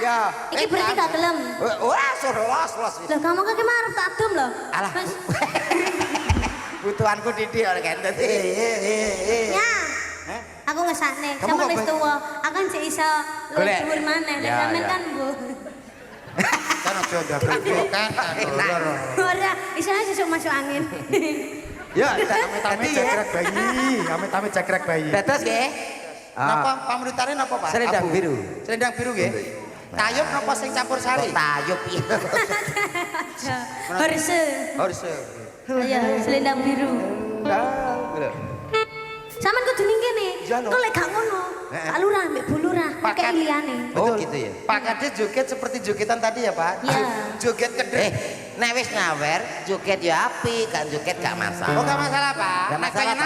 Ya. Iki berarti gak gelem. Ora suruh los. Lah kamu kok marep tak adem lho. Alah. Butuhanku didik ora kan dadi. Ya. Aku ngesakne, Kamu sampean kok wis tuwa, akan sik iso luwih dhuwur maneh. Lah Ya, sampean ya. kan Bu. Kan aja ndabrak kan. Ora, isine sesuk masuk angin. Ya, Amit-amit cekrek bayi, amit-amit cekrek bayi. dados nggih. Napa pamritane napa, Pak? Selendang Abu. biru. Selendang biru nggih. Tayub napa sing campur sari? Tayub piye. Horse. Harus. Ayo, selendang biru. Sampeyan kudu ning kene. Kok lek gak ngono, Pak Lurah mbek Bu Lurah kayak liyane. Oh gitu ya. Pak Kades joget seperti jogetan tadi ya, Pak? Iya. Joget kedek. Nek wis nyawer, joget ya apik, kan joget gak masalah. Oh, gak masalah, Pak. Gak Nek masalah, pengen